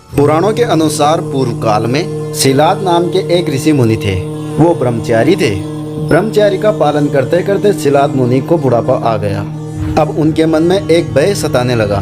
पुराणों के अनुसार पूर्व काल में शिलाद नाम के एक ऋषि मुनि थे। वो ब्रह्मचारी थे। ब्रह्मचारी का पालन करते करते शिलाद मुनि को बुढ़ापा आ गया। अब उनके मन में एक भय सताने लगा।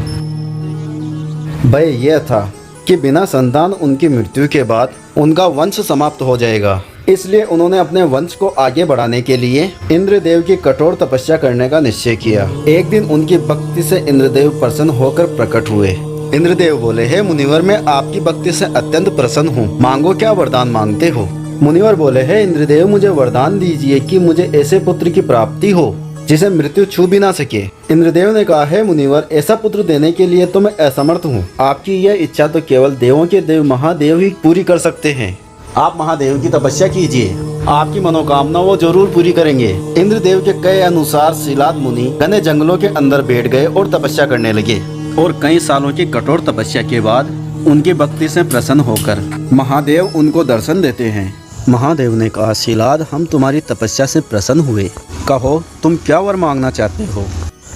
भय यह था कि बिना संतान उनकी मृत्यु के बाद उनका वंश समाप्त हो जाएगा। इसलिए उन्होंने अपने वंश को आगे बढ़ाने के लिए इंद्रदेव की कठोर तपस्या करने का निश्चय किया। एक दिन उनकी भक्ति से इंद्रदेव प्रसन्न होकर प्रकट हुए। इंद्रदेव बोले, हे मुनिवर, मैं आपकी भक्ति से अत्यंत प्रसन्न हूँ, मांगो क्या वरदान मांगते हो। मुनिवर बोले, हे इंद्रदेव, मुझे वरदान दीजिए कि मुझे ऐसे पुत्र की प्राप्ति हो जिसे मृत्यु छू भी ना सके। इंद्रदेव ने कहा, हे मुनिवर, ऐसा पुत्र देने के लिए तो मैं असमर्थ हूँ। आपकी यह इच्छा तो केवल देवों के देव महादेव ही पूरी कर सकते हैं। आप महादेव की तपस्या कीजिए, आपकी मनोकामना वो जरूर पूरी करेंगे। इंद्रदेव के कहे अनुसार शिलाद मुनि घने जंगलों के अंदर बैठ गए और तपस्या करने लगे। और कई सालों की कठोर तपस्या के बाद उनकी भक्ति से प्रसन्न होकर महादेव उनको दर्शन देते हैं। महादेव ने कहा, शिलाद, हम तुम्हारी तपस्या से प्रसन्न हुए, कहो तुम क्या वर मांगना चाहते हो।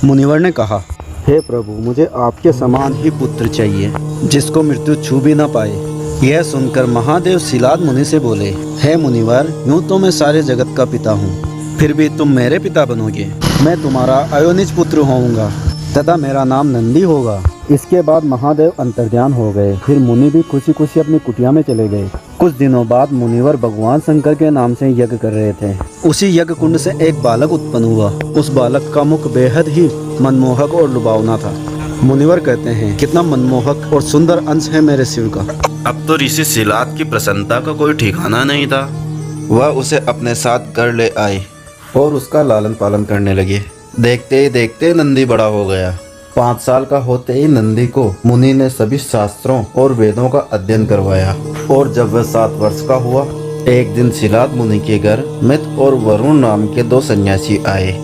मुनिवर ने कहा, हे प्रभु, मुझे आपके समान ही पुत्र चाहिए जिसको मृत्यु छू भी न पाए। यह सुनकर महादेव शिलाद मुनि से बोले, हे मुनिवर, यूँ तो मैं सारे जगत का पिता हूँ, फिर भी तुम मेरे पिता बनोगे। मैं तुम्हारा अयोनिज पुत्र होऊंगा तथा मेरा नाम नंदी होगा। इसके बाद महादेव अंतर्ध्यान हो गए। फिर मुनि भी खुशी खुशी अपनी कुटिया में चले गए। कुछ दिनों बाद मुनिवर भगवान शंकर के नाम से यज्ञ कर रहे थे। उसी यज्ञ कुंड से एक बालक उत्पन्न हुआ। उस बालक का मुख बेहद ही मनमोहक और लुभावना था। मुनिवर कहते हैं, कितना मनमोहक और सुंदर अंश है मेरे शिव का। अब तो ऋषि शिलाद की प्रसन्नता का कोई ठिकाना नहीं था। वह उसे अपने साथ घर ले आए और उसका लालन पालन करने लगे। देखते ही देखते नंदी बड़ा हो गया। 5 साल का होते ही नंदी को मुनि ने सभी शास्त्रों और वेदों का अध्ययन करवाया। और जब वह 7 वर्ष का हुआ, एक दिन शिलाद मुनि के घर मित और वरुण नाम के 2 सन्यासी आए।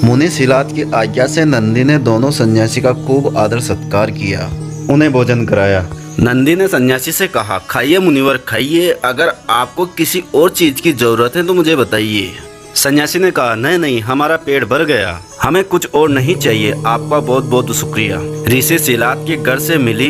मुनि शिलाद की आज्ञा से नंदी ने दोनों सन्यासी का खूब आदर सत्कार किया, उन्हें भोजन कराया। नंदी ने सन्यासी से कहा, खाइए मुनिवर, खाइए। अगर आपको किसी और चीज की जरूरत है तो मुझे बताइए। सन्यासी ने कहा, नहीं नहीं, हमारा पेट भर गया, हमें कुछ और नहीं चाहिए। आपका बहुत बहुत शुक्रिया। ऋषि शिलाद के घर से मिली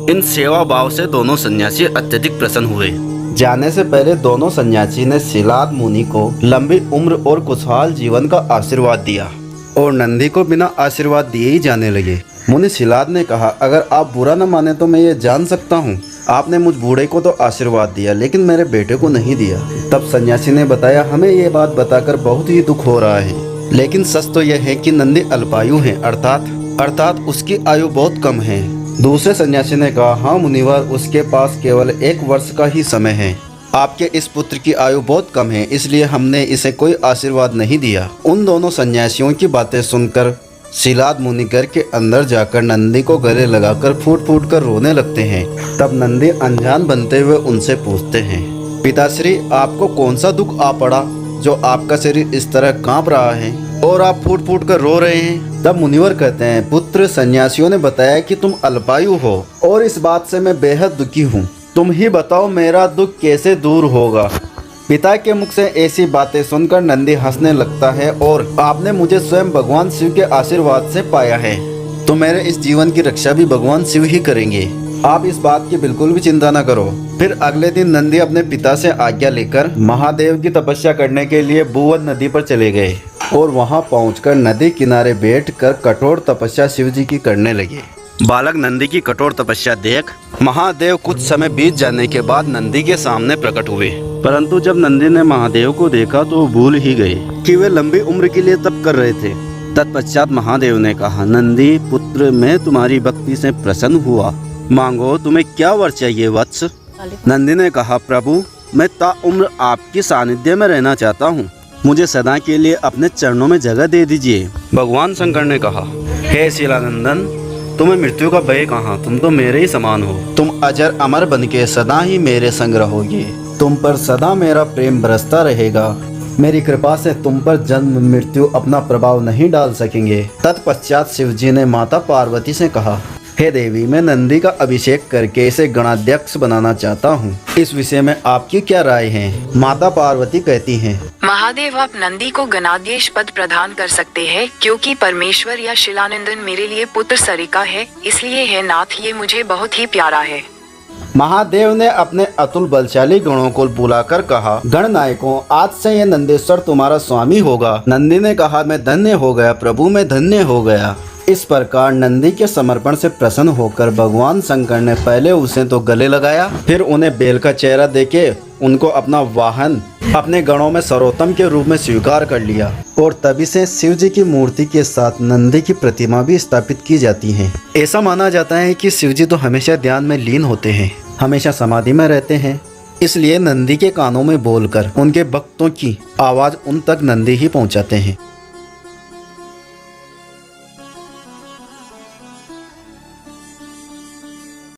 इन सेवा भाव से दोनों सन्यासी अत्यधिक प्रसन्न हुए। जाने से पहले दोनों सन्यासी ने शिलाद मुनि को लंबी उम्र और खुशहाल जीवन का आशीर्वाद दिया और नंदी को बिना आशीर्वाद दिए ही जाने लगे। मुनि शिलाद ने कहा, अगर आप बुरा न माने तो मैं ये जान सकता हूँ, आपने मुझ बूढ़े को तो आशीर्वाद दिया लेकिन मेरे बेटे को नहीं दिया। तब सन्यासी ने बताया, हमें ये बात बताकर बहुत ही दुख हो रहा है, लेकिन सच तो यह है कि नंदी अल्पायु है, अर्थात उसकी आयु बहुत कम है। दूसरे सन्यासी ने कहा, हाँ मुनिवर, उसके पास केवल 1 वर्ष का ही समय है। आपके इस पुत्र की आयु बहुत कम है, इसलिए हमने इसे कोई आशीर्वाद नहीं दिया। उन दोनों सन्यासियों की बातें सुनकर शिलाद मुनि घर के अंदर जाकर नंदी को गले लगाकर फूट फूट कर रोने लगते हैं। तब नंदी अनजान बनते हुए उनसे पूछते हैं, पिताश्री, आपको कौन सा दुख आ पड़ा जो आपका शरीर इस तरह कांप रहा है और आप फूट फूट कर रो रहे हैं। तब मुनिवर कहते हैं, पुत्र, सन्यासियों ने बताया कि तुम अल्पायु हो और इस बात से मैं बेहद दुखी हूँ। तुम ही बताओ मेरा दुख कैसे दूर होगा। पिता के मुख से ऐसी बातें सुनकर नंदी हंसने लगता है और आपने मुझे स्वयं भगवान शिव के आशीर्वाद से पाया है, तो मेरे इस जीवन की रक्षा भी भगवान शिव ही करेंगे। आप इस बात की बिल्कुल भी चिंता न करो। फिर अगले दिन नंदी अपने पिता से आज्ञा लेकर महादेव की तपस्या करने के लिए भुवन नदी पर चले गए और वहां पहुंचकर नदी किनारे बैठकर कठोर तपस्या शिव जी की करने लगे। बालक नंदी की कठोर तपस्या देख महादेव कुछ समय बीत जाने के बाद नंदी के सामने प्रकट हुए। परंतु जब नंदी ने महादेव को देखा तो वो भूल ही गए कि वे लंबी उम्र के लिए तप कर रहे थे। तत्पश्चात महादेव ने कहा, नंदी पुत्र, मैं तुम्हारी भक्ति से प्रसन्न हुआ, मांगो तुम्हें क्या वर चाहिए वत्स। नंदी ने कहा, प्रभु, मैं ताउम्र आपकी सानिध्य में रहना चाहता हूँ, मुझे सदा के लिए अपने चरणों में जगह दे दीजिए। भगवान शंकर ने कहा, हे शिलानंदन, तुम्हें मृत्यु का भय कहाँ, तुम तो मेरे ही समान हो। तुम अजर अमर बनके सदा ही मेरे संग रहोगे। तुम पर सदा मेरा प्रेम बरसता रहेगा। मेरी कृपा से तुम पर जन्म मृत्यु अपना प्रभाव नहीं डाल सकेंगे। तत्पश्चात शिवजी ने माता पार्वती से कहा, हे देवी, मैं नंदी का अभिषेक करके इसे गणाध्यक्ष बनाना चाहता हूँ। इस विषय में आपकी क्या राय है? माता पार्वती कहती हैं, महादेव, आप नंदी को गणाध्यक्ष पद प्रदान कर सकते हैं, क्योंकि परमेश्वर या शिलानंदन मेरे लिए पुत्र सरिका है, इसलिए है नाथ, ये मुझे बहुत ही प्यारा है। महादेव ने अपने अतुल बलशाली गणों को बुलाकर कहा, गणनायकों, आज से ये नंदेश्वर तुम्हारा स्वामी होगा। नंदी ने कहा, मैं धन्य हो गया प्रभु, मैं धन्य हो गया। इस प्रकार नंदी के समर्पण से प्रसन्न होकर भगवान शंकर ने पहले उसे तो गले लगाया, फिर उन्हें बेल का चेहरा देके उनको अपना वाहन अपने गणों में सर्वोत्तम के रूप में स्वीकार कर लिया। और तभी से शिव जी की मूर्ति के साथ नंदी की प्रतिमा भी स्थापित की जाती है। ऐसा माना जाता है कि शिव जी तो हमेशा ध्यान में लीन होते हैं, हमेशा समाधि में रहते हैं, इसलिए नंदी के कानों में बोलकर उनके भक्तों की आवाज उन तक नंदी ही पहुंचाते हैं।